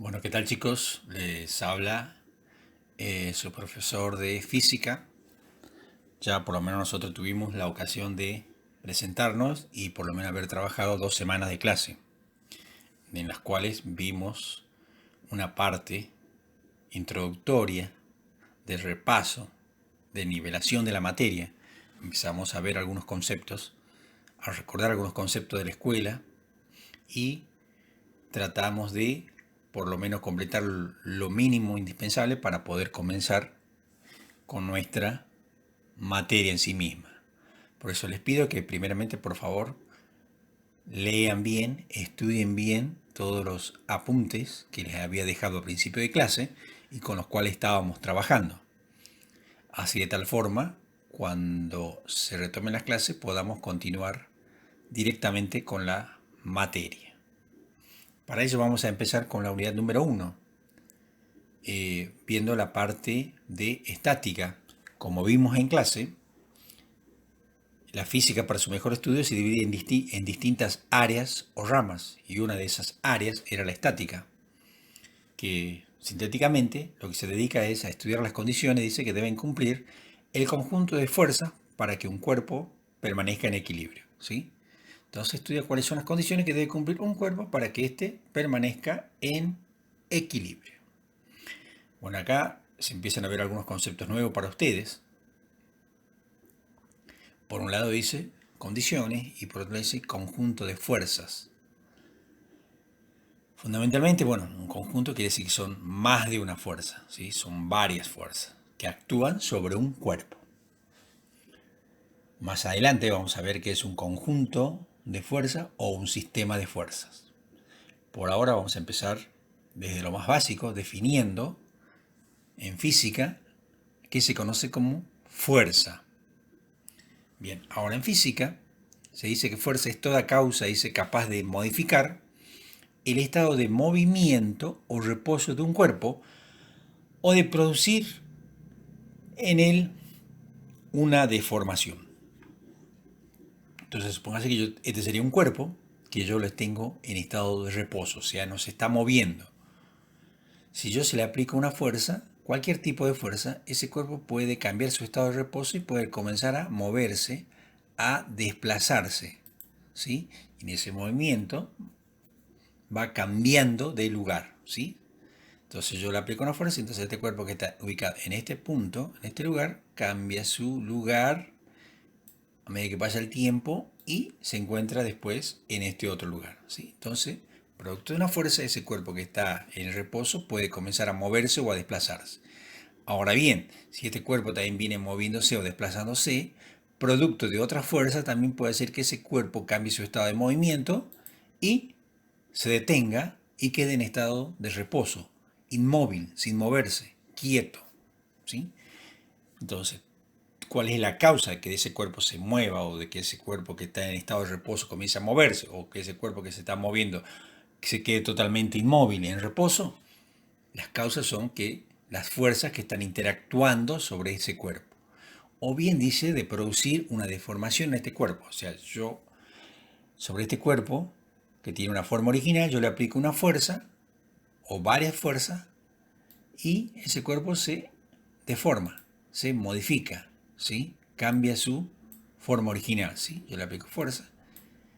Bueno, ¿qué tal chicos? Les habla su profesor de física. Ya por lo menos nosotros tuvimos la ocasión de presentarnos y por lo menos haber trabajado 2 semanas de clase, en las cuales vimos una parte introductoria de repaso, de nivelación de la materia. Empezamos a ver algunos conceptos, a recordar algunos conceptos de la escuela y tratamos de por lo menos completar lo mínimo indispensable para poder comenzar con nuestra materia en sí misma. Por eso les pido que primeramente, por favor, lean bien, estudien bien todos los apuntes que les había dejado al principio de clase y con los cuales estábamos trabajando. Así de tal forma, cuando se retomen las clases, podamos continuar directamente con la materia. Para ello vamos a empezar con la unidad número 1, viendo la parte de estática. Como vimos en clase, la física para su mejor estudio se divide en distintas áreas o ramas, y una de esas áreas era la estática, que sintéticamente lo que se dedica es a estudiar las condiciones, dice que deben cumplir el conjunto de fuerzas para que un cuerpo permanezca en equilibrio, ¿sí? Entonces estudia cuáles son las condiciones que debe cumplir un cuerpo para que éste permanezca en equilibrio. Bueno, acá se empiezan a ver algunos conceptos nuevos para ustedes. Por un lado dice condiciones y por otro lado dice conjunto de fuerzas. Fundamentalmente, bueno, un conjunto quiere decir que son más de una fuerza, ¿sí? Son varias fuerzas que actúan sobre un cuerpo. Más adelante vamos a ver qué es un conjunto de fuerzas o un sistema de fuerzas. Por ahora vamos a empezar desde lo más básico, definiendo en física qué se conoce como fuerza. Bien, ahora en física se dice que fuerza es toda causa, dice, capaz de modificar el estado de movimiento o reposo de un cuerpo o de producir en él una deformación. Entonces, supóngase que este sería un cuerpo que yo lo tengo en estado de reposo, o sea, no se está moviendo. Si yo se le aplico una fuerza, cualquier tipo de fuerza, ese cuerpo puede cambiar su estado de reposo y puede comenzar a moverse, a desplazarse, ¿sí? En ese movimiento va cambiando de lugar, ¿sí? Entonces yo le aplico una fuerza, entonces este cuerpo que está ubicado en este punto, en este lugar, cambia su lugar a medida que pasa el tiempo y se encuentra después en este otro lugar, ¿sí? Entonces, producto de una fuerza, ese cuerpo que está en reposo puede comenzar a moverse o a desplazarse. Ahora bien, si este cuerpo también viene moviéndose o desplazándose, producto de otra fuerza, también puede ser que ese cuerpo cambie su estado de movimiento y se detenga y quede en estado de reposo, inmóvil, sin moverse, quieto, ¿sí? Entonces, ¿cuál es la causa de que ese cuerpo se mueva o de que ese cuerpo que está en estado de reposo comience a moverse o que ese cuerpo que se está moviendo se quede totalmente inmóvil en reposo? Las causas son que las fuerzas que están interactuando sobre ese cuerpo. O bien dice de producir una deformación en este cuerpo. O sea, yo sobre este cuerpo que tiene una forma original, yo le aplico una fuerza o varias fuerzas y ese cuerpo se deforma, se modifica, ¿sí? Cambia su forma original, ¿sí? Yo le aplico fuerza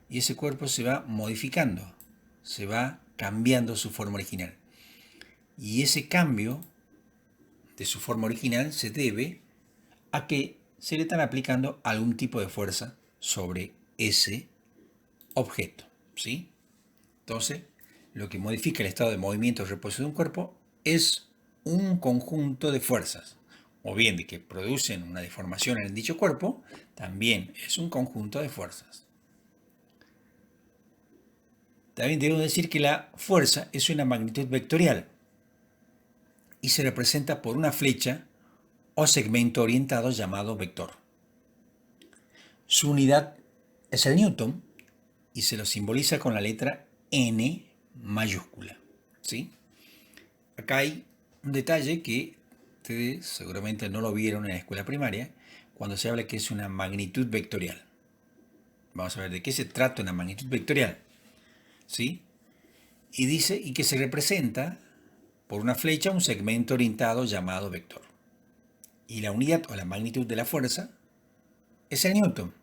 y ese cuerpo se va modificando, se va cambiando su forma original. Y ese cambio de su forma original se debe a que se le están aplicando algún tipo de fuerza sobre ese objeto, ¿sí? Entonces, lo que modifica el estado de movimiento o reposo de un cuerpo es un conjunto de fuerzas, o bien de que producen una deformación en dicho cuerpo, también es un conjunto de fuerzas. También debemos decir que la fuerza es una magnitud vectorial y se representa por una flecha o segmento orientado llamado vector. Su unidad es el newton y se lo simboliza con la letra N mayúscula, ¿sí? Acá hay un detalle que ustedes seguramente no lo vieron en la escuela primaria, cuando se habla que es una magnitud vectorial. Vamos a ver de qué se trata una magnitud vectorial, ¿sí? Y dice, y que se representa por una flecha un segmento orientado llamado vector. Y la unidad o la magnitud de la fuerza es el newton.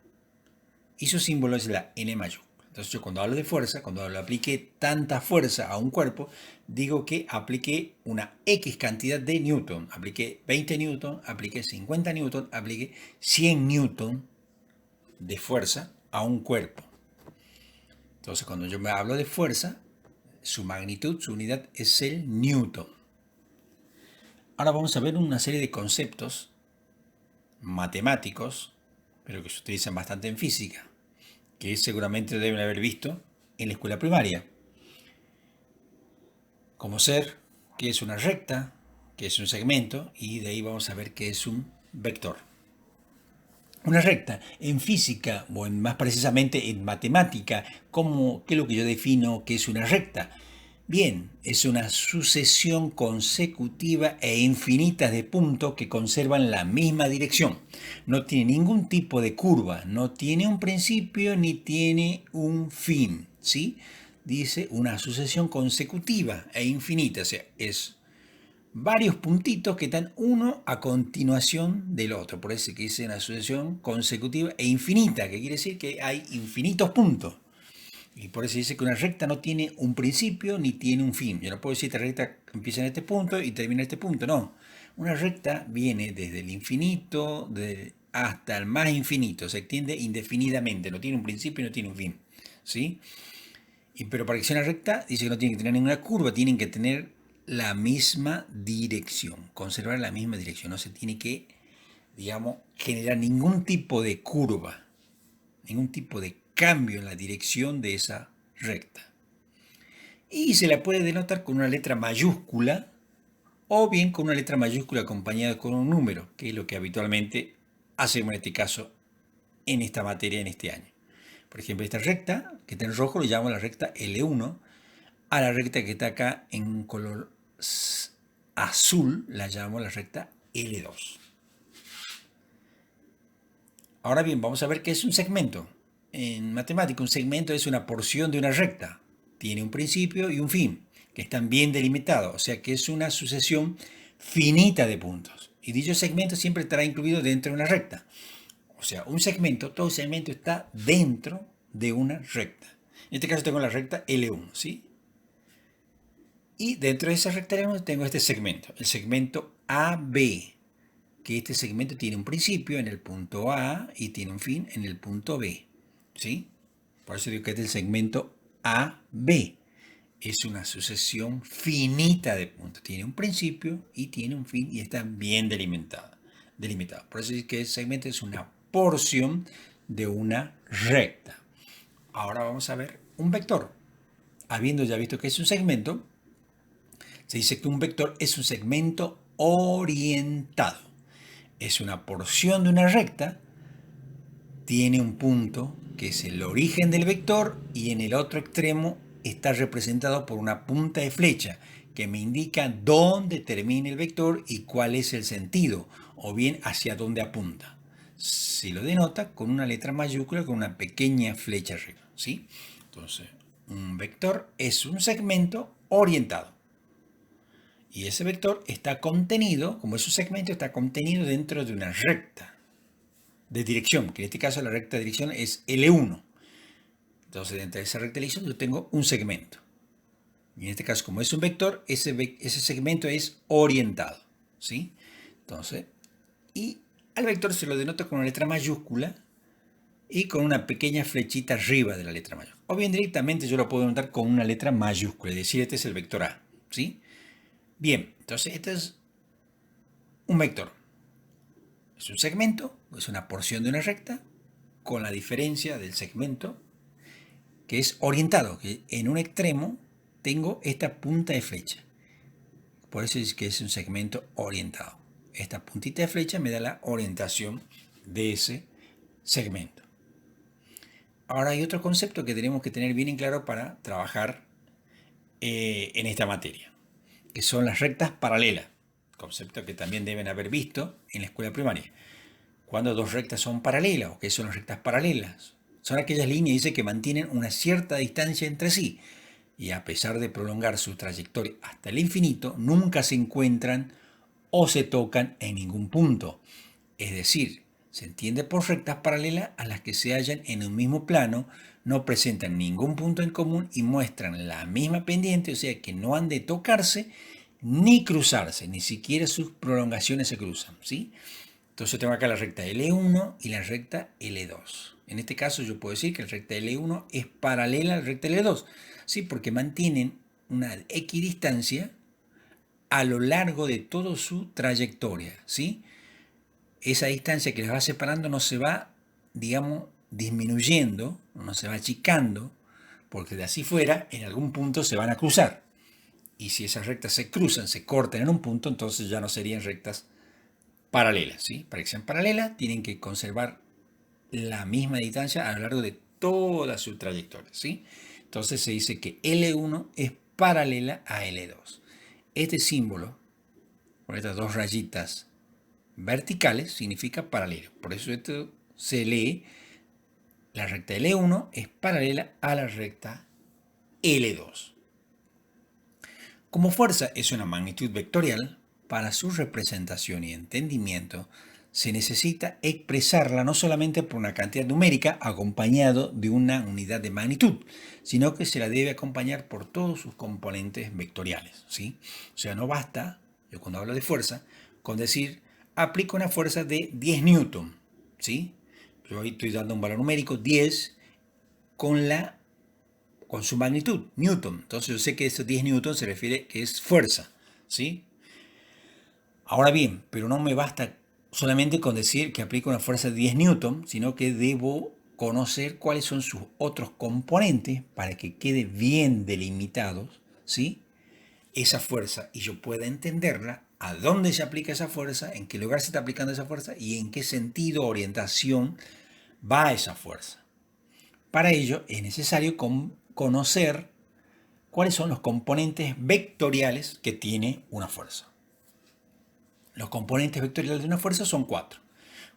Y su símbolo es la N mayúscula. Entonces yo cuando hablo de fuerza, cuando apliqué tanta fuerza a un cuerpo, digo que apliqué una X cantidad de newton. Apliqué 20 newton, apliqué 50 newton, apliqué 100 newton de fuerza a un cuerpo. Entonces cuando yo me hablo de fuerza, su magnitud, su unidad es el newton. Ahora vamos a ver una serie de conceptos matemáticos, pero que se utilizan bastante en física, que seguramente deben haber visto en la escuela primaria. Como ser, qué es una recta, qué es un segmento, y de ahí vamos a ver qué es un vector. Una recta, en física, o más precisamente en matemática, ¿qué es lo que yo defino que es una recta? Bien, es una sucesión consecutiva e infinita de puntos que conservan la misma dirección. No tiene ningún tipo de curva, no tiene un principio ni tiene un fin, ¿sí? Dice una sucesión consecutiva e infinita, o sea, es varios puntitos que están uno a continuación del otro. Por eso que dice una sucesión consecutiva e infinita, que quiere decir que hay infinitos puntos. Y por eso dice que una recta no tiene un principio ni tiene un fin. Yo no puedo decir que esta recta empieza en este punto y termina en este punto. No. Una recta viene desde el infinito hasta el más infinito. Se extiende indefinidamente. No tiene un principio y no tiene un fin. ¿Sí? Pero para que sea una recta, dice que no tiene que tener ninguna curva. Tienen que tener la misma dirección. Conservar la misma dirección. No se tiene que, digamos, generar ningún tipo de curva. Ningún tipo de cambio en la dirección de esa recta. Y se la puede denotar con una letra mayúscula o bien con una letra mayúscula acompañada con un número, que es lo que habitualmente hacemos en este caso, en esta materia, en este año. Por ejemplo, esta recta que está en rojo lo llamamos la recta L1, a la recta que está acá en color azul la llamamos la recta L2. Ahora bien, vamos a ver qué es un segmento. En matemática, un segmento es una porción de una recta. Tiene un principio y un fin, que están bien delimitados, o sea que es una sucesión finita de puntos. Y dicho segmento siempre estará incluido dentro de una recta. O sea, un segmento, todo segmento está dentro de una recta. En este caso tengo la recta L1, ¿sí? Y dentro de esa recta L1 tengo este segmento, el segmento AB, que este segmento tiene un principio en el punto A y tiene un fin en el punto B, ¿sí? Por eso digo que este es el segmento AB. Es una sucesión finita de puntos. Tiene un principio y tiene un fin y está bien delimitado. Por eso digo que el segmento es una porción de una recta. Ahora vamos a ver un vector. Habiendo ya visto que es un segmento, se dice que un vector es un segmento orientado. Es una porción de una recta, tiene un punto que es el origen del vector y en el otro extremo está representado por una punta de flecha que me indica dónde termina el vector y cuál es el sentido o bien hacia dónde apunta. Se lo denota con una letra mayúscula con una pequeña flecha arriba, ¿sí? Entonces, un vector es un segmento orientado. Y ese vector está contenido, como es un segmento, está contenido dentro de una recta de dirección, que en este caso la recta de dirección es L1. Entonces, dentro de esa recta de dirección yo tengo un segmento. Y en este caso, como es un vector, ese segmento es orientado, ¿sí? Entonces, y al vector se lo denota con una letra mayúscula y con una pequeña flechita arriba de la letra mayúscula. O bien directamente yo lo puedo denotar con una letra mayúscula, es decir, este es el vector A, ¿sí? Bien, entonces este es un vector. Es un segmento, es una porción de una recta, con la diferencia del segmento que es orientado, que en un extremo tengo esta punta de flecha. Por eso es que es un segmento orientado. Esta puntita de flecha me da la orientación de ese segmento. Ahora hay otro concepto que tenemos que tener bien en claro para trabajar en esta materia, que son las rectas paralelas, concepto que también deben haber visto en la escuela primaria. Cuando dos rectas son paralelas, o qué son las rectas paralelas, son aquellas líneas dice, que mantienen una cierta distancia entre sí. y a pesar de prolongar su trayectoria hasta el infinito, nunca se encuentran o se tocan en ningún punto. Es decir, se entiende por rectas paralelas a las que se hallan en un mismo plano, no presentan ningún punto en común y muestran la misma pendiente, o sea que no han de tocarse ni cruzarse, ni siquiera sus prolongaciones se cruzan, ¿sí? Entonces tengo acá la recta L1 y la recta L2. En este caso yo puedo decir que la recta L1 es paralela a la recta L2, ¿sí? Porque mantienen una equidistancia a lo largo de toda su trayectoria, ¿sí? Esa distancia que les va separando no se va, digamos, disminuyendo, no se va achicando, porque de así fuera, en algún punto se van a cruzar. Y si esas rectas se cruzan, se cortan en un punto, entonces ya no serían rectas paralelas, ¿sí? Para que sean paralelas, tienen que conservar la misma distancia a lo largo de toda su trayectoria, ¿sí? Entonces se dice que L1 es paralela a L2. Este símbolo, con estas dos rayitas verticales, significa paralelo. Por eso esto se lee, la recta L1 es paralela a la recta L2. Como fuerza es una magnitud vectorial, para su representación y entendimiento se necesita expresarla no solamente por una cantidad numérica acompañado de una unidad de magnitud, sino que se la debe acompañar por todos sus componentes vectoriales, ¿sí? O sea, no basta, yo cuando hablo de fuerza, con decir aplico una fuerza de 10 newton, ¿sí? Yo ahí estoy dando un valor numérico 10 con su magnitud, newton. Entonces yo sé que esos 10 newton se refiere que es fuerza, ¿sí? Ahora bien, pero no me basta solamente con decir que aplico una fuerza de 10 newton, sino que debo conocer cuáles son sus otros componentes para que quede bien delimitados, ¿sí? Esa fuerza y yo pueda entenderla, a dónde se aplica esa fuerza, en qué lugar se está aplicando esa fuerza y en qué sentido, orientación va esa fuerza. Para ello es necesario conocer cuáles son los componentes vectoriales que tiene una fuerza. Los componentes vectoriales de una fuerza son 4.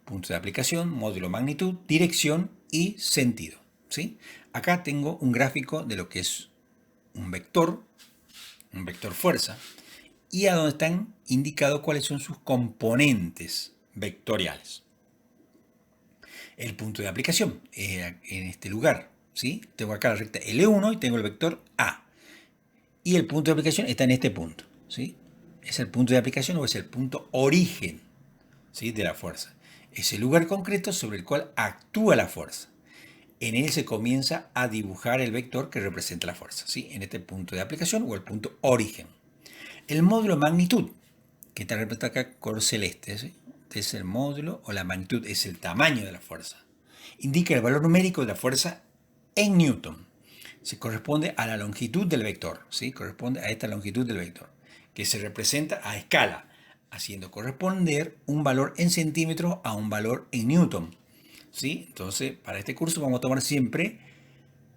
Punto de aplicación, módulo magnitud, dirección y sentido, ¿sí? Acá tengo un gráfico de lo que es un vector fuerza, y a donde están indicados cuáles son sus componentes vectoriales. El punto de aplicación en este lugar, ¿sí? Tengo acá la recta L1 y tengo el vector A. Y el punto de aplicación está en este punto, ¿sí? Es el punto de aplicación o es el punto origen, ¿sí? De la fuerza. Es el lugar concreto sobre el cual actúa la fuerza. En él se comienza a dibujar el vector que representa la fuerza, ¿sí? En este punto de aplicación o el punto origen. El módulo magnitud, que está representado acá color celeste, ¿sí? Este es el módulo o la magnitud, es el tamaño de la fuerza. Indica el valor numérico de la fuerza en newton. Se corresponde a la longitud del vector, ¿sí? Corresponde a esta longitud del vector, que se representa a escala, haciendo corresponder un valor en centímetros a un valor en newton, ¿sí? Entonces, para este curso vamos a tomar siempre,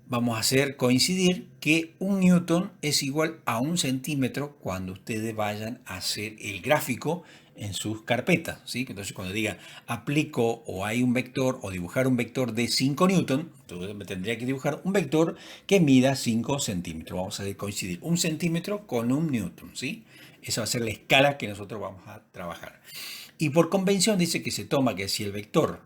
vamos a hacer coincidir que un newton es igual a un centímetro cuando ustedes vayan a hacer el gráfico en sus carpetas, ¿sí? Entonces cuando diga aplico o hay un vector o dibujar un vector de 5 newton, entonces me tendría que dibujar un vector que mida 5 centímetros. Vamos a hacer coincidir un centímetro con un newton, ¿sí? Esa va a ser la escala que nosotros vamos a trabajar. Y por convención dice que se toma que si el vector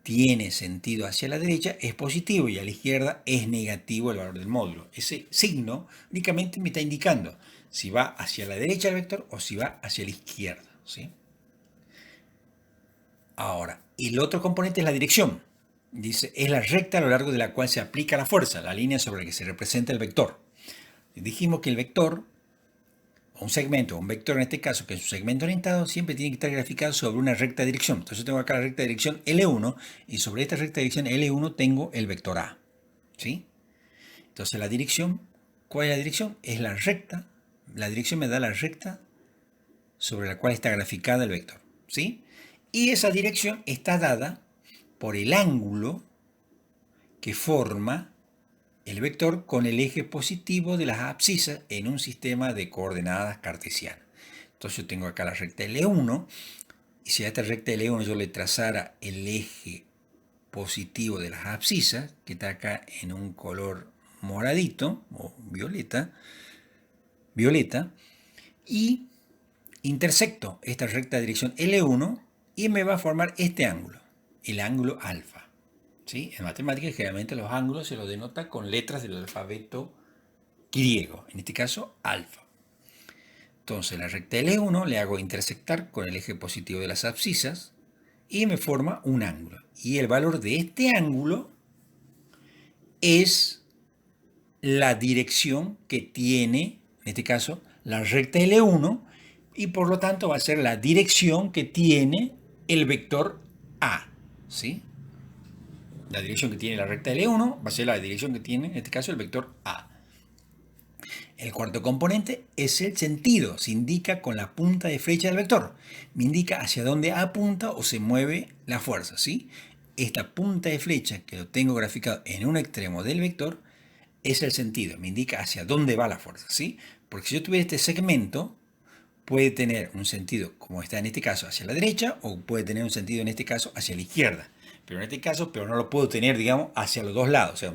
tiene sentido hacia la derecha es positivo y a la izquierda es negativo el valor del módulo. Ese signo únicamente me está indicando si va hacia la derecha el vector o si va hacia la izquierda, ¿sí? Ahora, el otro componente es la dirección. Dice, es la recta a lo largo de la cual se aplica la fuerza, la línea sobre la que se representa el vector. Dijimos que el vector, o un vector en este caso, que es un segmento orientado, siempre tiene que estar graficado sobre una recta dirección. Entonces tengo acá la recta dirección L1 y sobre esta recta dirección L1 tengo el vector A, ¿sí? Entonces la dirección, ¿cuál es la dirección? Es la recta, la dirección me da la recta sobre la cual está graficada el vector, ¿sí? Y esa dirección está dada por el ángulo que forma el vector con el eje positivo de las abscisas en un sistema de coordenadas cartesianas. Entonces yo tengo acá la recta L1 y si a esta recta L1 yo le trazara el eje positivo de las abscisas, que está acá en un color moradito o violeta, y intersecto esta recta de dirección L1 y me va a formar este ángulo, el ángulo alfa. ¿Sí? En matemáticas generalmente los ángulos se los denota con letras del alfabeto griego, en este caso alfa. Entonces la recta L1 le hago intersectar con el eje positivo de las abscisas y me forma un ángulo. Y el valor de este ángulo es la dirección que tiene, en este caso, la recta L1, y por lo tanto va a ser la dirección que tiene el vector A, ¿sí? La dirección que tiene la recta L1 va a ser la dirección que tiene, en este caso, el vector A. El cuarto componente es el sentido, se indica con la punta de flecha del vector. Me indica hacia dónde apunta o se mueve la fuerza, ¿sí? Esta punta de flecha que lo tengo graficado en un extremo del vector es el sentido, me indica hacia dónde va la fuerza, ¿sí? Porque si yo tuviera este segmento, puede tener un sentido, como está en este caso, hacia la derecha, o puede tener un sentido en este caso hacia la izquierda. Pero en este caso, no lo puedo tener, digamos, hacia los dos lados. O sea,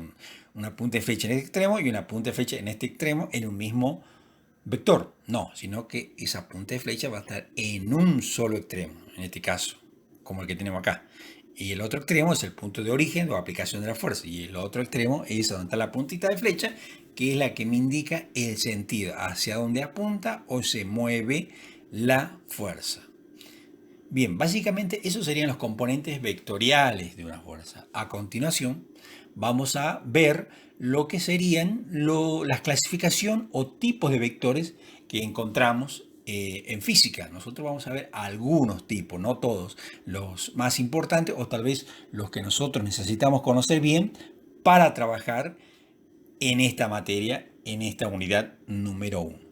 una punta de flecha en este extremo y una punta de flecha en este extremo en un mismo vector. No, sino que esa punta de flecha va a estar en un solo extremo, en este caso, como el que tenemos acá. Y el otro extremo es el punto de origen o aplicación de la fuerza. Y el otro extremo es donde está la puntita de flecha, que es la que me indica el sentido, hacia dónde apunta o se mueve la fuerza. Bien, básicamente esos serían los componentes vectoriales de una fuerza. A continuación, vamos a ver lo que serían la clasificación o tipos de vectores que encontramos en física. Nosotros vamos a ver algunos tipos, no todos, los más importantes o tal vez los que nosotros necesitamos conocer bien para trabajar en esta materia, en esta unidad número 1.